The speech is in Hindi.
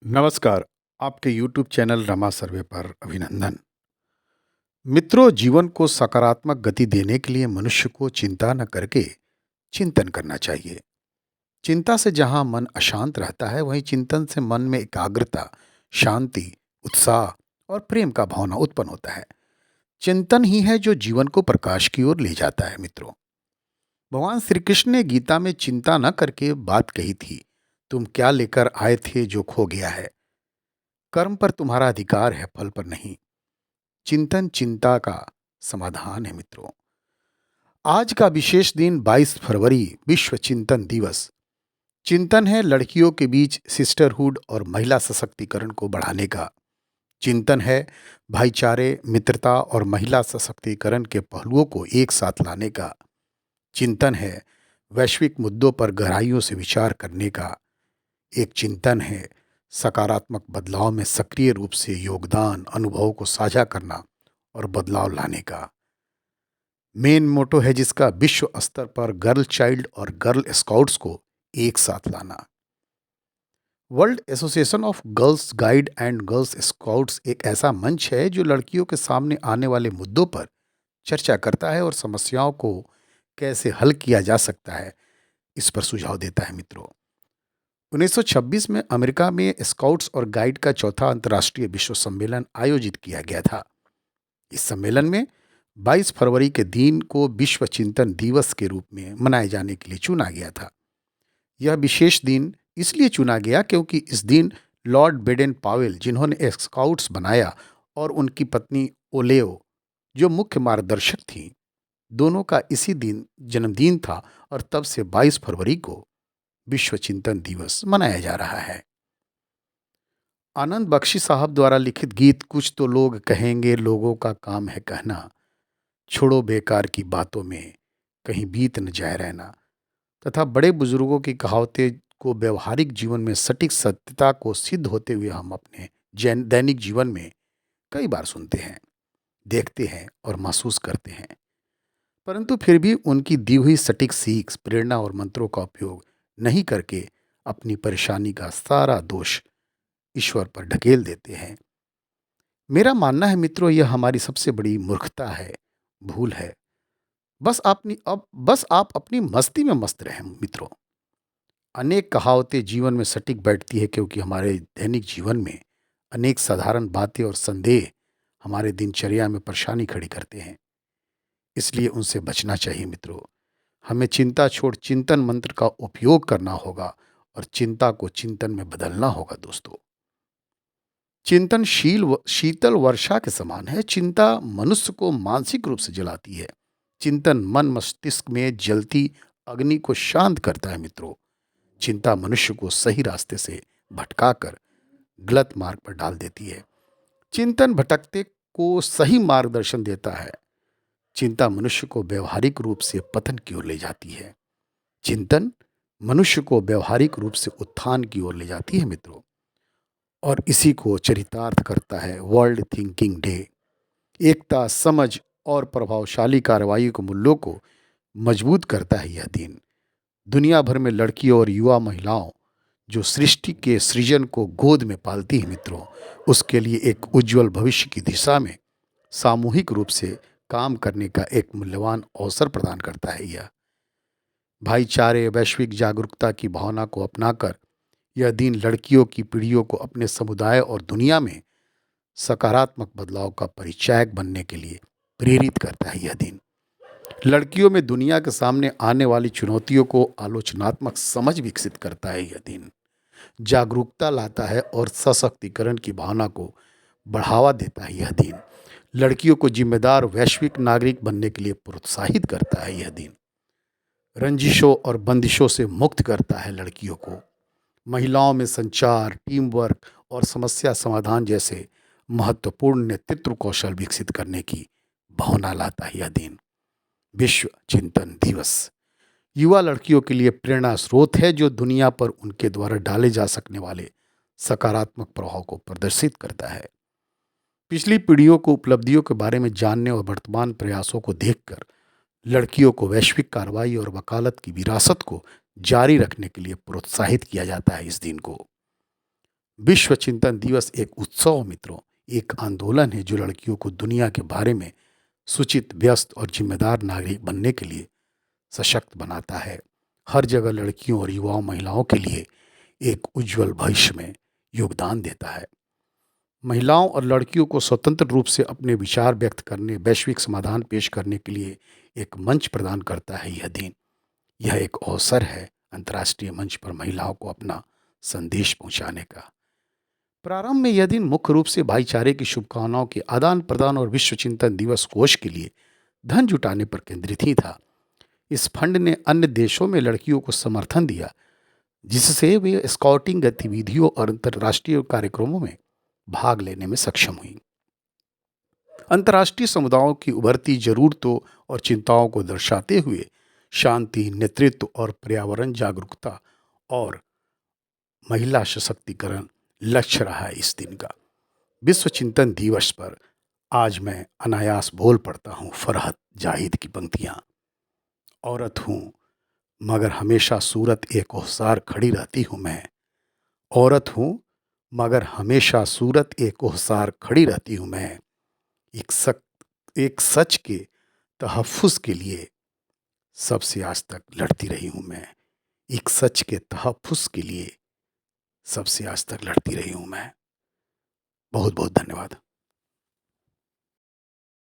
नमस्कार। आपके YouTube चैनल रमा सर्वे पर अभिनंदन। मित्रों, जीवन को सकारात्मक गति देने के लिए मनुष्य को चिंता न करके चिंतन करना चाहिए। चिंता से जहां मन अशांत रहता है, वहीं चिंतन से मन में एकाग्रता, शांति, उत्साह और प्रेम का भावना उत्पन्न होता है। चिंतन ही है जो जीवन को प्रकाश की ओर ले जाता है। मित्रों, भगवान श्री कृष्ण ने गीता में चिंता न करके बात कही थी। तुम क्या लेकर आए थे जो खो गया है? कर्म पर तुम्हारा अधिकार है, फल पर नहीं। चिंतन चिंता का समाधान है। मित्रों, आज का विशेष दिन 22 फरवरी विश्व चिंतन दिवस। चिंतन है लड़कियों के बीच सिस्टरहुड और महिला सशक्तिकरण को बढ़ाने का। चिंतन है भाईचारे, मित्रता और महिला सशक्तिकरण के पहलुओं को एक साथ लाने का। चिंतन है वैश्विक मुद्दों पर गहराइयों से विचार करने का। एक चिंतन है सकारात्मक बदलाव में सक्रिय रूप से योगदान, अनुभवों को साझा करना और बदलाव लाने का। मेन मोटो है जिसका विश्व स्तर पर गर्ल चाइल्ड और गर्ल स्काउट्स को एक साथ लाना। World association of girls guide and girls scouts एक ऐसा मंच है जो लड़कियों के सामने आने वाले मुद्दों पर चर्चा करता है और समस्याओं को कैसे हल किया जा सकता है, इस पर सुझाव देता है। मित्रों, 1926 में अमेरिका में स्काउट्स और गाइड का चौथा अंतर्राष्ट्रीय विश्व सम्मेलन आयोजित किया गया था। इस सम्मेलन में 22 फरवरी के दिन को विश्व चिंतन दिवस के रूप में मनाए जाने के लिए चुना गया था। यह विशेष दिन इसलिए चुना गया क्योंकि इस दिन लॉर्ड बेडेन पावेल, जिन्होंने स्काउट्स बनाया, और उनकी पत्नी ओलेओ, जो मुख्य मार्गदर्शक थीं, दोनों का इसी दिन जन्मदिन था और तब से 22 फरवरी को विश्व चिंतन दिवस मनाया जा रहा है। आनंद बख्शी साहब द्वारा लिखित गीत कुछ तो लोग कहेंगे, लोगों का काम है कहना, छोड़ो बेकार की बातों में, कहीं बीत न जाए रहना, तथा बड़े बुजुर्गों की कहावतें को व्यवहारिक जीवन में सटीक सत्यता को सिद्ध होते हुए हम अपने दैनिक जीवन में कई बार सुनते हैं, देखते हैं और महसूस करते हैं। परंतु फिर भी उनकी दी हुई सटीक सीख, प्रेरणा और मंत्रों का उपयोग नहीं करके अपनी परेशानी का सारा दोष ईश्वर पर ढकेल देते हैं। मेरा मानना है मित्रों, यह हमारी सबसे बड़ी मूर्खता है, भूल है। बस आप अपनी मस्ती में मस्त रहें। मित्रों, अनेक कहावतें जीवन में सटीक बैठती है क्योंकि हमारे दैनिक जीवन में अनेक साधारण बातें और संदेह हमारे दिनचर्या में परेशानी खड़ी करते हैं, इसलिए उनसे बचना चाहिए। मित्रों, हमें चिंता छोड़ चिंतन मंत्र का उपयोग करना होगा और चिंता को चिंतन में बदलना होगा। दोस्तों, चिंतन शीतल वर्षा के समान है। चिंता मनुष्य को मानसिक रूप से जलाती है। चिंतन मन मस्तिष्क में जलती अग्नि को शांत करता है। मित्रों, चिंता मनुष्य को सही रास्ते से भटकाकर गलत मार्ग पर डाल देती है। चिंतन भटकते को सही मार्गदर्शन देता है। चिंता मनुष्य को व्यवहारिक रूप से पतन की ओर ले जाती है। चिंतन मनुष्य को व्यवहारिक रूप से उत्थान की ओर ले जाती है। मित्रों, और इसी को चरितार्थ करता है वर्ल्ड थिंकिंग डे। एकता, समझ और प्रभावशाली कार्रवाई के मूल्यों को मजबूत करता है यह दिन। दुनिया भर में लड़कियों और युवा महिलाओं जो सृष्टि के सृजन को गोद में पालती हैं, मित्रों, उसके लिए एक उज्जवल भविष्य की दिशा में सामूहिक रूप से काम करने का एक मूल्यवान अवसर प्रदान करता है। यह भाईचारे, वैश्विक जागरूकता की भावना को अपनाकर यह दिन लड़कियों की पीढ़ियों को अपने समुदाय और दुनिया में सकारात्मक बदलाव का परिचायक बनने के लिए प्रेरित करता है। यह दिन लड़कियों में दुनिया के सामने आने वाली चुनौतियों को आलोचनात्मक समझ विकसित करता है। यह दिन जागरूकता लाता है और सशक्तिकरण की भावना को बढ़ावा देता है। यह दिन लड़कियों को जिम्मेदार वैश्विक नागरिक बनने के लिए प्रोत्साहित करता है। यह दिन रंजिशों और बंदिशों से मुक्त करता है। लड़कियों को महिलाओं में संचार, टीम वर्क और समस्या समाधान जैसे महत्वपूर्ण नेतृत्व कौशल विकसित करने की भावना लाता है। यह दिन विश्व चिंतन दिवस युवा लड़कियों के लिए प्रेरणा स्रोत है, जो दुनिया पर उनके द्वारा डाले जा सकने वाले सकारात्मक प्रभाव को प्रदर्शित करता है। पिछली पीढ़ियों को उपलब्धियों के बारे में जानने और वर्तमान प्रयासों को देखकर लड़कियों को वैश्विक कार्रवाई और वकालत की विरासत को जारी रखने के लिए प्रोत्साहित किया जाता है। इस दिन को विश्व चिंतन दिवस एक उत्सव मित्रों, एक आंदोलन है जो लड़कियों को दुनिया के बारे में सूचित, व्यस्त और जिम्मेदार नागरिक बनने के लिए सशक्त बनाता है। हर जगह लड़कियों और युवाओं महिलाओं के लिए एक उज्जवल भविष्य में योगदान देता है। महिलाओं और लड़कियों को स्वतंत्र रूप से अपने विचार व्यक्त करने, वैश्विक समाधान पेश करने के लिए एक मंच प्रदान करता है यह दिन। यह एक अवसर है अंतर्राष्ट्रीय मंच पर महिलाओं को अपना संदेश पहुंचाने का। प्रारंभ में यह दिन मुख्य रूप से भाईचारे की शुभकामनाओं के आदान प्रदान और विश्व चिंतन दिवस कोष के लिए धन जुटाने पर केंद्रित ही था। इस फंड ने अन्य देशों में लड़कियों को समर्थन दिया, जिससे वे स्काउटिंग गतिविधियों और अंतर्राष्ट्रीय कार्यक्रमों में भाग लेने में सक्षम हुई। अंतर्राष्ट्रीय समुदायों की उभरती जरूरतों और चिंताओं को दर्शाते हुए शांति, नेतृत्व और पर्यावरण जागरूकता और महिला सशक्तिकरण लक्ष्य रहा है इस दिन का। विश्व चिंतन दिवस पर आज मैं अनायास बोल पड़ता हूँ फरहत जाहिद की पंक्तियाँ। औरत हूँ मगर हमेशा सूरत एक ओसार खड़ी रहती हूँ मैं। औरत हूँ मगर हमेशा सूरत एक ओसार खड़ी रहती हूँ मैं। एक सच के तहफ़्फ़ुज़ के लिए सबसे आज तक लड़ती रही हूँ मैं। एक सच के तहफ़्फ़ुज़ के लिए सबसे आज तक लड़ती रही हूँ मैं। बहुत बहुत धन्यवाद।